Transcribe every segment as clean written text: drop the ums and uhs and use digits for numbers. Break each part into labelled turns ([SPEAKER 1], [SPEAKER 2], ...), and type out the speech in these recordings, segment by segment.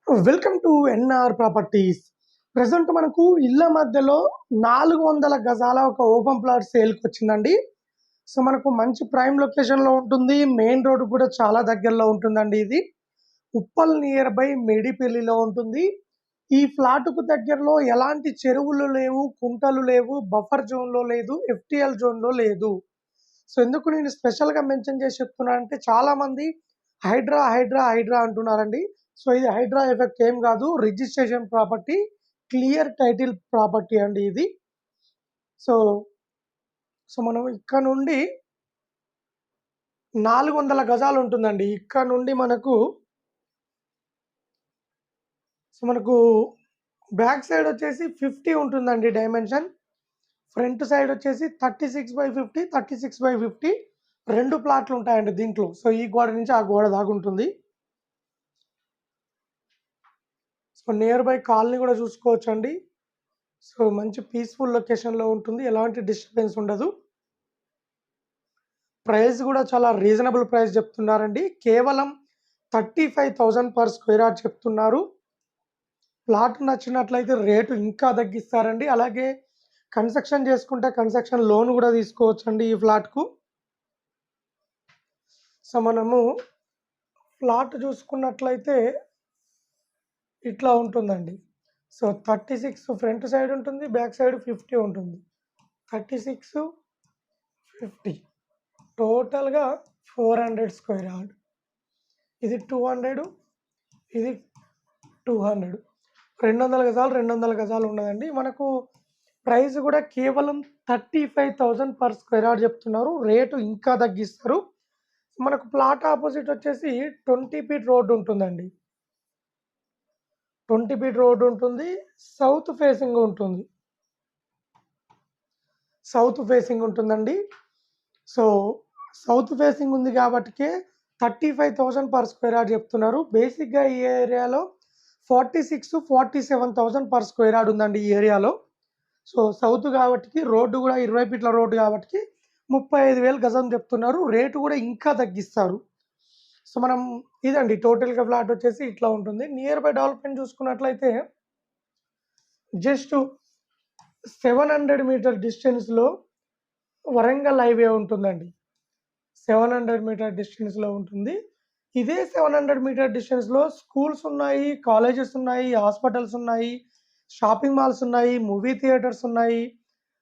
[SPEAKER 1] Welcome to NR properties. Present మనకు ఇళ్ళ మధ్యలో 400 గజాల ఒక ఓపెన్ ప్లాట్ సేల్కి వచ్చిందండి. సో మనకు మంచి ప్రైమ్ లొకేషన్లో ఉంటుంది. మెయిన్ రోడ్ కూడా చాలా దగ్గరలో ఉంటుందండి. ఇది ఉప్పల్ నియర్ బై మేడిపల్లిలో ఉంటుంది. ఈ ఫ్లాట్కు దగ్గరలో ఎలాంటి చెరువులు లేవు, కుంటలు లేవు, బఫర్ జోన్లో లేదు, ఎఫ్టిఎల్ జోన్లో లేదు. సో ఎందుకు నేను స్పెషల్గా మెన్షన్ చేసి చెప్తున్నా అంటే చాలామంది హైడ్రా హైడ్రా హైడ్రా అంటున్నారండి. సో ఇది హైడ్రా ఎఫెక్ట్ ఏం కాదు, registration property, clear title property అండి ఇది. సో సో మనం ఇక్కడ నుండి 400 గజాలు ఉంటుందండి. ఇక్కడ నుండి మనకు బ్యాక్ సైడ్ వచ్చేసి 50 ఉంటుందండి డైమెన్షన్. ఫ్రంట్ సైడ్ వచ్చేసి 36/50, 36/50 2 ప్లాట్లు ఉంటాయండి దీంట్లో. సో ఈ గోడ నుంచి ఆ గోడ దాకా ఉంటుంది. సో నియర్ బై కాలనీ కూడా చూసుకోవచ్చు అండి. సో మంచి పీస్ఫుల్ లొకేషన్లో ఉంటుంది, ఎలాంటి డిస్టర్బెన్స్ ఉండదు. ప్రైస్ కూడా చాలా రీజనబుల్ ప్రైస్ చెప్తున్నారండి. కేవలం 35,000 పర్ స్క్వేర్ యార్డ్ చెప్తున్నారు. ప్లాట్ నచ్చినట్లయితే రేటు ఇంకా తగ్గిస్తారండి. అలాగే కన్స్ట్రక్షన్ చేసుకుంటే కన్స్ట్రక్షన్ లోన్ కూడా తీసుకోవచ్చండి ఈ ఫ్లాట్కు. సో మనము ఫ్లాట్ చూసుకున్నట్లయితే ఇట్లా ఉంటుందండి. సో 36 ఫ్రంట్ సైడ్ ఉంటుంది, బ్యాక్ సైడ్ 50 ఉంటుంది. 36, 50 టోటల్గా 400 స్క్వేర్ యార్డ్. ఇది 200, ఇది 200, 200 గజాలు 200 గజాలు ఉన్నదండి. మనకు ప్రైస్ కూడా కేవలం 35,000 పర్ స్క్వేర్ యార్డ్ చెప్తున్నారు. రేటు ఇంకా తగ్గిస్తారు. మనకు ప్లాట్ ఆపోజిట్ వచ్చేసి 20 ఫీట్ రోడ్ ఉంటుందండి. 20 ఫీట్ రోడ్ ఉంటుంది. సౌత్ ఫేసింగ్ ఉంటుంది. సౌత్ ఫేసింగ్ ఉంటుందండి. సో సౌత్ ఫేసింగ్ ఉంది కాబట్టికే 35,000 పర్ స్క్వేర్ యార్డ్ చెప్తున్నారు. బేసిక్గా ఈ ఏరియాలో 46, 47,000 పర్ స్క్వేర్ యార్డ్ ఉందండి ఈ ఏరియాలో. సో సౌత్ కాబట్టి రోడ్డు కూడా 20 ఫీట్ల రోడ్డు కాబట్టి 35,000 గజం చెప్తున్నారు. రేటు కూడా ఇంకా తగ్గిస్తారు. సో మనం ఇదండి టోటల్గా ఫ్లాట్ వచ్చేసి ఇట్లా ఉంటుంది. నియర్ బై డెవలప్మెంట్ చూసుకున్నట్లయితే జస్ట్ 700 మీటర్ డిస్టెన్స్లో వరంగల్ హైవే ఉంటుందండి. 700 మీటర్ డిస్టెన్స్లో ఉంటుంది. ఇదే 700 మీటర్ డిస్టెన్స్లో స్కూల్స్ ఉన్నాయి, కాలేజెస్ ఉన్నాయి, హాస్పిటల్స్ ఉన్నాయి, షాపింగ్ మాల్స్ ఉన్నాయి, మూవీ థియేటర్స్ ఉన్నాయి.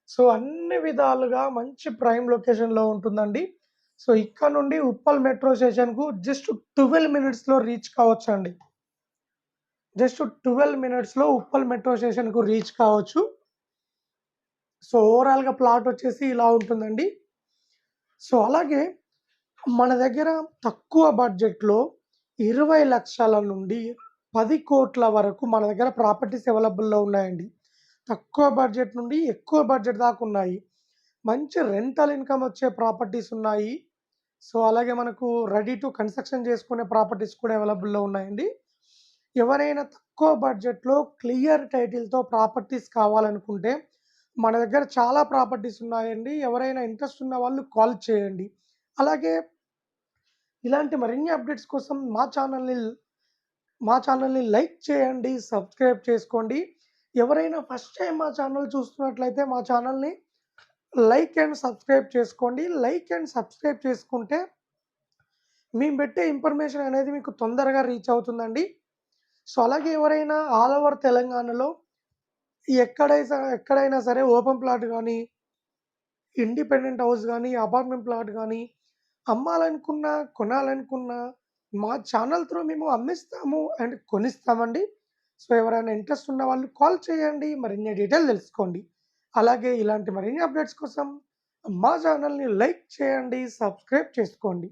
[SPEAKER 1] సో అన్ని విధాలుగా మంచి ప్రైమ్ లొకేషన్లో ఉంటుందండి. సో ఇక్కడ నుండి ఉప్పల్ మెట్రో స్టేషన్కు జస్ట్ 12 మినిట్స్లో రీచ్ కావచ్చు అండి. జస్ట్ 12 మినిట్స్లో ఉప్పల్ మెట్రో స్టేషన్కు రీచ్ కావచ్చు. సో ఓవరాల్గా ప్లాట్ వచ్చేసి ఇలా ఉంటుందండి. సో అలాగే మన దగ్గర తక్కువ బడ్జెట్లో 20 లక్షల నుండి 10 కోట్ల వరకు మన దగ్గర ప్రాపర్టీస్ అవైలబుల్లో ఉన్నాయండి. తక్కువ బడ్జెట్ నుండి ఎక్కువ బడ్జెట్ దాకా ఉన్నాయి. మంచి రెంటల్ ఇన్కమ్ వచ్చే ప్రాపర్టీస్ ఉన్నాయి. సో అలాగే మనకు రెడీ టు కన్స్ట్రక్షన్ చేసుకునే ప్రాపర్టీస్ కూడా అవైలబుల్లో ఉన్నాయండి. ఎవరైనా తక్కువ బడ్జెట్లో క్లియర్ టైటిల్తో ప్రాపర్టీస్ కావాలనుకుంటే మన దగ్గర చాలా ప్రాపర్టీస్ ఉన్నాయండి. ఎవరైనా ఇంట్రెస్ట్ ఉన్న వాళ్ళు కాల్ చేయండి. అలాగే ఇలాంటి మరిన్ని అప్డేట్స్ కోసం మా ఛానల్ని లైక్ చేయండి, సబ్స్క్రైబ్ చేసుకోండి. ఎవరైనా ఫస్ట్ టైం మా ఛానల్ చూస్తున్నట్లయితే మా ఛానల్ని లైక్ అండ్ సబ్స్క్రైబ్ చేసుకోండి. లైక్ అండ్ సబ్స్క్రైబ్ చేసుకుంటే మేము పెట్టే ఇన్ఫర్మేషన్ అనేది మీకు తొందరగా రీచ్ అవుతుందండి. సో అలాగే ఎవరైనా ఆల్ ఓవర్ తెలంగాణలో ఎక్కడైనా సరే ఓపెన్ ప్లాట్ కానీ, ఇండిపెండెంట్ హౌస్ కానీ, అపార్ట్మెంట్ ప్లాట్ కానీ అమ్మాలనుకున్నా, కొనాలనుకున్నా మా ఛానల్ త్రూ మేము అమ్మిస్తాము అండ్ కొనిస్తామండి. సో ఎవరైనా ఇంట్రెస్ట్ ఉన్న వాళ్ళు కాల్ చేయండి, మరిన్ని డీటెయిల్ తెలుసుకోండి. అలాగే ఇలాంటి మరిన్ని అప్డేట్స్ కోసం మా ఛానల్ని లైక్ చేయండి, సబ్స్క్రైబ్ చేసుకోండి.